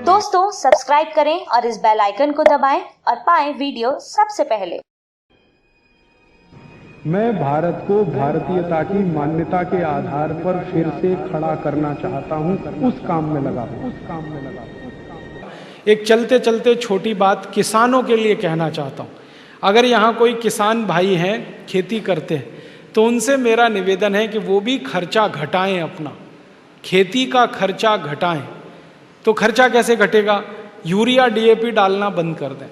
दोस्तों सब्सक्राइब करें और इस बेल आइकन को दबाएं और पाएं वीडियो सबसे पहले। मैं भारत को भारतीयता की मान्यता के आधार पर फिर से खड़ा करना चाहता हूं, उस काम में लगा हूं। एक चलते चलते छोटी बात किसानों के लिए कहना चाहता हूं। अगर यहाँ कोई किसान भाई हैं, खेती करते हैं, तो उनसे मेरा निवेदन है कि वो भी खर्चा घटाएं, अपना खेती का खर्चा घटाएं। तो खर्चा कैसे घटेगा? यूरिया डीएपी डालना बंद कर दें,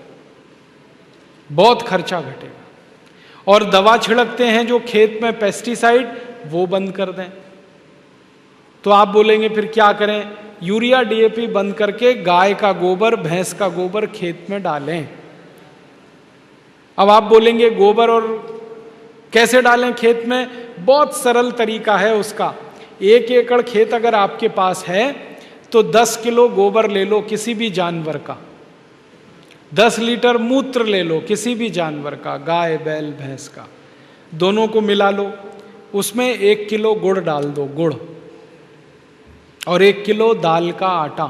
बहुत खर्चा घटेगा। और दवा छिड़कते हैं जो खेत में पेस्टिसाइड, वो बंद कर दें। तो आप बोलेंगे फिर क्या करें? यूरिया डीएपी बंद करके गाय का गोबर, भैंस का गोबर खेत में डालें। अब आप बोलेंगे गोबर और कैसे डालें खेत में? बहुत सरल तरीका है उसका। 1 एकड़ खेत अगर आपके पास है तो 10 किलो गोबर ले लो किसी भी जानवर का, 10 लीटर मूत्र ले लो किसी भी जानवर का, गाय बैल भैंस का, दोनों को मिला लो। उसमें 1 किलो गुड़ डाल दो, गुड़, और 1 किलो दाल का आटा,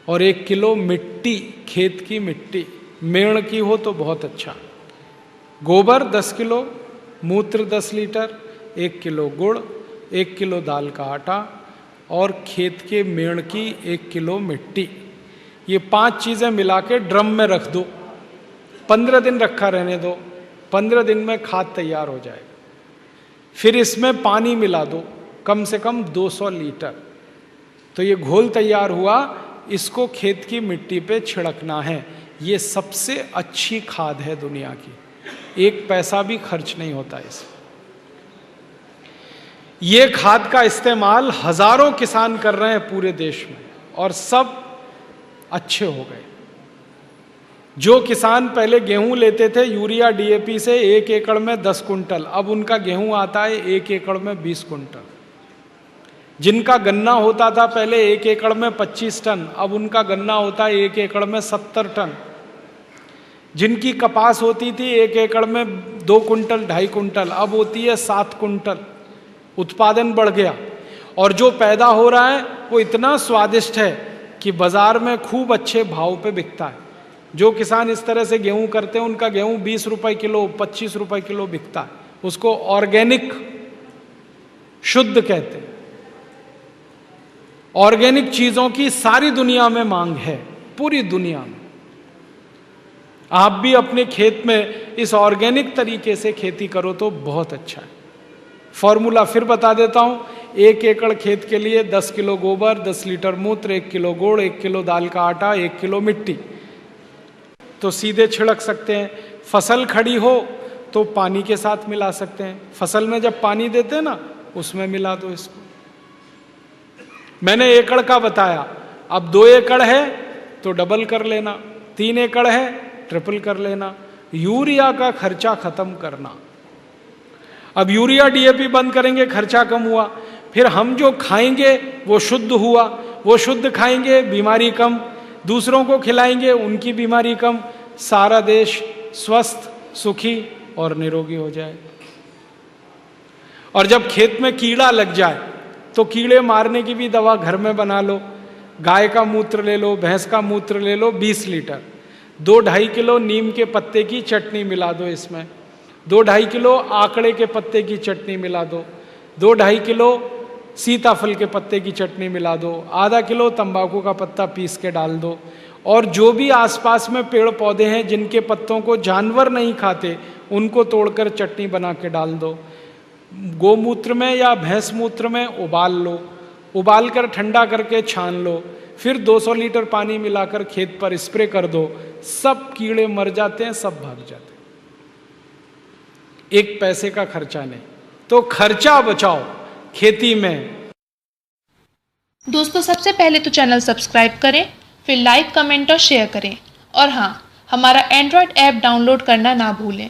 और 1 किलो मिट्टी, खेत की मिट्टी, मेड़ की हो तो बहुत अच्छा। गोबर 10 किलो, मूत्र 10 लीटर, 1 किलो गुड़, 1 किलो दाल का आटा और खेत के मेड़ की 1 किलो मिट्टी, ये 5 चीज़ें मिला के ड्रम में रख दो। 15 दिन रखा रहने दो, 15 दिन में खाद तैयार हो जाएगा। फिर इसमें पानी मिला दो, कम से कम 200 लीटर। तो ये घोल तैयार हुआ, इसको खेत की मिट्टी पे छिड़कना है। ये सबसे अच्छी खाद है दुनिया की, 1 पैसा भी खर्च नहीं होता इसमें। ये खाद का इस्तेमाल हजारों किसान कर रहे हैं पूरे देश में और सब अच्छे हो गए। जो किसान पहले गेहूं लेते थे यूरिया डीएपी से 1 एकड़ में 10 कुंटल, अब उनका गेहूं आता है 1 एकड़ में 20 कुंटल। जिनका गन्ना होता था पहले 1 एकड़ में 25 टन, अब उनका गन्ना होता है 1 एकड़ में 70 टन। जिनकी कपास होती थी 1 एकड़ में 2 कुंटल 2.5 कुंटल, अब होती है 7 कुंटल। उत्पादन बढ़ गया और जो पैदा हो रहा है वो इतना स्वादिष्ट है कि बाजार में खूब अच्छे भाव पे बिकता है। जो किसान इस तरह से गेहूं करते हैं उनका गेहूं 20 रुपए किलो, 25 रुपए किलो बिकता है। उसको ऑर्गेनिक शुद्ध कहते हैं। ऑर्गेनिक चीजों की सारी दुनिया में मांग है, पूरी दुनिया में। आप भी अपने खेत में इस ऑर्गेनिक तरीके से खेती करो तो बहुत अच्छा है। फॉर्मूला फिर बता देता हूं। 1 एकड़ खेत के लिए 10 किलो गोबर, 10 लीटर मूत्र, 1 किलो गुड़, 1 किलो दाल का आटा, 1 किलो मिट्टी, तो सीधे छिड़क सकते हैं। फसल खड़ी हो तो पानी के साथ मिला सकते हैं। फसल में जब पानी देते हैं ना, उसमें मिला दो इसको। मैंने एकड़ का बताया, अब 2 एकड़ है तो डबल कर लेना, 3 एकड़ है ट्रिपल कर लेना। यूरिया का खर्चा खत्म करना। अब यूरिया डीएपी बंद करेंगे, खर्चा कम हुआ। फिर हम जो खाएंगे वो शुद्ध हुआ, वो शुद्ध खाएंगे, बीमारी कम, दूसरों को खिलाएंगे, उनकी बीमारी कम, सारा देश स्वस्थ, सुखी और निरोगी हो जाए। और जब खेत में कीड़ा लग जाए तो कीड़े मारने की भी दवा घर में बना लो। गाय का मूत्र ले लो, भैंस का मूत्र ले लो 20 लीटर, 2-2.5 किलो नीम के पत्ते की चटनी मिला दो इसमें, 2-2.5 किलो आकड़े के पत्ते की चटनी मिला दो, 2-2.5 किलो सीताफल के पत्ते की चटनी मिला दो, आधा किलो तंबाकू का पत्ता पीस के डाल दो। और जो भी आसपास में पेड़ पौधे हैं जिनके पत्तों को जानवर नहीं खाते, उनको तोड़कर चटनी बना के डाल दो। गोमूत्र में या भैंस मूत्र में उबाल लो, उबाल कर ठंडा करके छान लो, फिर 200 लीटर पानी मिलाकर खेत पर स्प्रे कर दो। सब कीड़े मर जाते हैं, सब भाग जाते हैं। 1 पैसे का खर्चा नहीं। तो खर्चा बचाओ खेती में। दोस्तों सबसे पहले तो चैनल सब्सक्राइब करें, फिर लाइक, कमेंट और शेयर करें। और हाँ, हमारा एंड्रॉयड ऐप डाउनलोड करना ना भूलें।